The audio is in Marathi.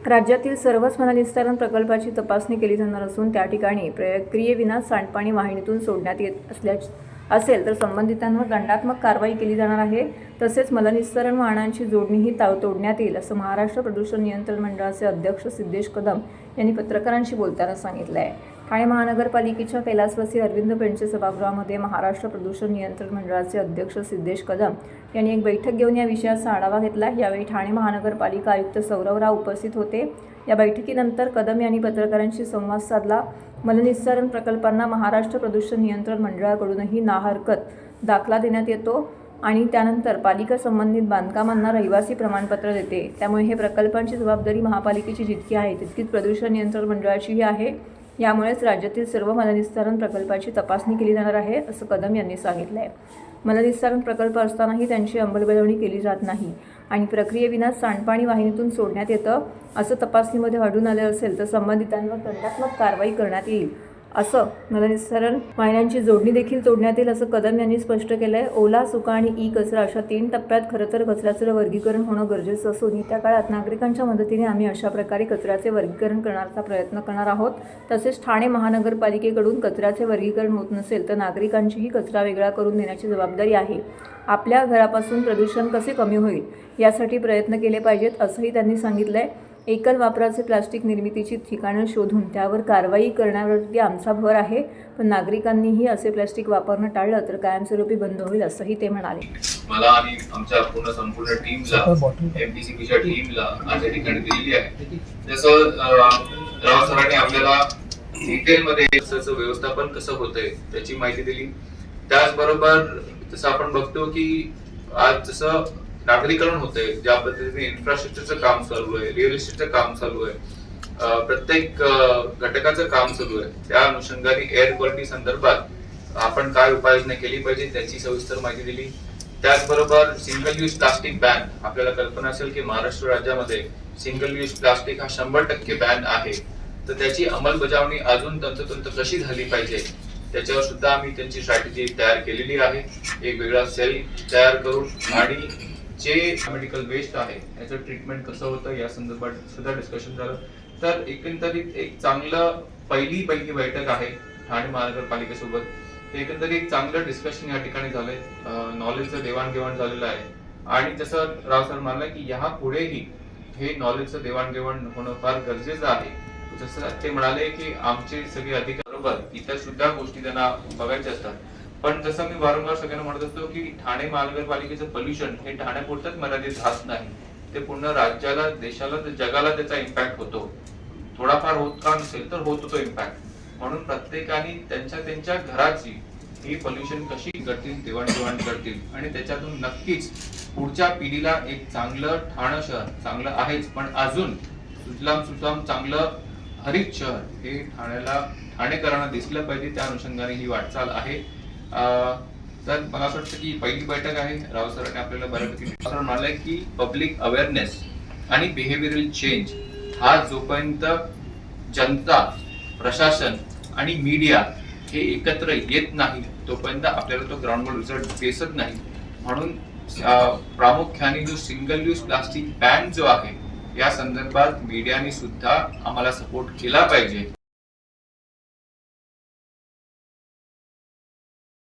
राज्यातील सर्वच मलनिस्सारण प्रकल्पाची तपासणी केली जाणार असून त्या ठिकाणी प्रक्रियेविना सांडपाणी वाहिनीतून सोडण्यात येत असेल तर संबंधितांवर दंडात्मक कारवाई केली जाणार आहे। तसेच मलनिस्सारण वाहनांची जोडणीही तोडण्यात येईल असं महाराष्ट्र प्रदूषण नियंत्रण मंडळाचे अध्यक्ष सिद्धेश कदम यांनी पत्रकारांशी बोलताना सांगितलं आहे। ठाणे महानगरपालिकेच्या कैलासवासी अरविंद पेंडसे सभागृहामध्ये महाराष्ट्र प्रदूषण नियंत्रण मंडळाचे अध्यक्ष सिद्धेश कदम यांनी एक बैठक घेऊन या विषयाचा आढावा घेतला। यावेळी ठाणे महानगरपालिका आयुक्त सौरव राव उपस्थित होते। या बैठकीनंतर कदम यांनी पत्रकारांशी संवाद साधला। मलनिस्सारण प्रकल्पांना महाराष्ट्र प्रदूषण नियंत्रण मंडळाकडूनही नाहरकत दाखला देण्यात येतो आणि त्यानंतर पालिका संबंधित बांधकामांना रहिवासी प्रमाणपत्र देते। त्यामुळे हे प्रकल्पांची जबाबदारी महापालिकेची जितकी आहे तितकीच प्रदूषण नियंत्रण मंडळाचीही आहे। यामुळेच राज्यातील सर्व मलनिस्सारण प्रकल्पाची तपासणी केली जाणार आहे असं कदम यांनी सांगितलं आहे। मलनिस्सारण प्रकल्प असतानाही त्यांची अंमलबजावणी केली जात नाही आणि प्रक्रियेविना सांडपाणी वाहिनीतून सोडण्यात येतं असं तपासणीमध्ये आढळून आले असेल तर संबंधितांवर दंडात्मक कारवाई करण्यात येईल। असं मलनिस्सारण वाहिन्यांची जोडणी देखील तोडण्यात येईल असं कदम यांनी स्पष्ट केलं आहे। ओला, सुका आणि ई कचरा अशा 3 टप्प्यात खरं तर कचऱ्याचं वर्गीकरण होणं गरजेचं असून येत्या काळात नागरिकांच्या मदतीने आम्ही अशा प्रकारे कचऱ्याचे वर्गीकरण करण्याचा प्रयत्न करणार आहोत। तसेच ठाणे महानगरपालिकेकडून कचऱ्याचे वर्गीकरण होत नसेल तर नागरिकांचीही कचरा वेगळा करून देण्याची जबाबदारी आहे। आपल्या घरापासून प्रदूषण कसे कमी होईल यासाठी प्रयत्न केले पाहिजेत असंही त्यांनी सांगितलं आहे। एकल वापराचे प्लास्टिक निर्मितीची ठिकाणं शोधून त्यावर कारवाई करण्यावरती आमचा भर आहे, पण नागरिकांनीही असे प्लास्टिक वापरणं टाळलं तर कायमस्वरूपी बंद होईल असंही ते म्हणाले। मला आणि आमच्या संपूर्ण टीमला, एमपीसीबीच्या टीमला आज या ठिकाणी दिलेली आहे। जसं राव सरांनी आपल्याला डिटेलमध्ये त्याचं व्यवस्थापन कसं होतंय त्याची माहिती दिली। त्याचबरोबर जसं आपण बघतो की आज जसं नागरीकरण होतंय, ज्या पद्धतीने इन्फ्रास्ट्रक्चरचं काम चालू आहे, रिअल इस्टेटचं काम चालू आहे, प्रत्येक घटकाचं काम चालू आहे, त्या अनुषंगाने एअर क्वालिटी संदर्भात आपण काय उपाययोजना केली पाहिजे त्याची सविस्तर माहिती दिली। त्याचबरोबर सिंगल यूज प्लास्टिक बॅन, आपल्याला कल्पना असेल की महाराष्ट्र राज्यामध्ये सिंगल यूज प्लास्टिक हा 100% बॅन आहे, तर त्याची अंमलबजावणी अजून तंतोतंत कशी झाली पाहिजे त्याच्यावर सुद्धा आम्ही त्यांची स्ट्रॅटेजी तयार केलेली आहे। एक वेगळा सेल तयार करून आणि जे मेडिकल वेस्ट आहे याचं ट्रीटमेंट कसं होतं या संदर्भात सुद्धा डिस्कशन झालं। तर एकंदरीत एक चांगलं पहिली बैठक आहे ठाणे महानगरपालिकेसोबत। एकंदरीत चांगलं डिस्कशन या ठिकाणी झालंय, नॉलेजचं देवाणघेवाण झालेलं आहे आणि जसं राव सर म्हणाला की ह्या पुढेही हे नॉलेजचं देवाणघेवाण होणं फार गरजेचं आहे। जसं ते म्हणाले की आमचे सगळे अधिकारी बरोबर इतर सुद्धा गोष्टी त्यांना बघायच्या असतात, पण जसं मी वारंवार सगळ्यांना म्हणत असतो की ठाणे महानगरपालिकेचं पोल्युशन हे ठाण्यापुरतच मर्यादित राहत नाही, ते पूर्ण राज्याला, देशाला, जगाला त्याचा इम्पॅक्ट होतो। थोडाफार होत का नसेल तर होतो तो इम्पॅक्ट, म्हणून प्रत्येकाने त्यांच्या घराची ही पोल्युशन कशी करतील, देवाणघेवाण करतील आणि त्याच्यातून नक्कीच पुढच्या पिढीला एक चांगलं ठाणं शहर, चांगलं आहेच पण अजून सुजलाम चांगलं हरित शहर हे ठाणेकरांना दिसलं पाहिजे, त्या अनुषंगाने ही वाटचाल आहे। तर मला असं वाटतं की पहिली बैठक आहे, राव सरांनी आपल्याला बऱ्यापैकी म्हणालंय की पब्लिक अवेअरनेस आणि बिहेवियरल चेंज हा जोपर्यंत जनता, प्रशासन आणि मीडिया हे एकत्र येत नाही तोपर्यंत आपल्याला तो ग्राउंडवर रिझल्ट दिसत नाही। म्हणून प्रामुख्याने जो सिंगल यूज प्लास्टिक बॅन जो आहे या संदर्भात मीडियाने सुद्धा आम्हाला सपोर्ट केला पाहिजे।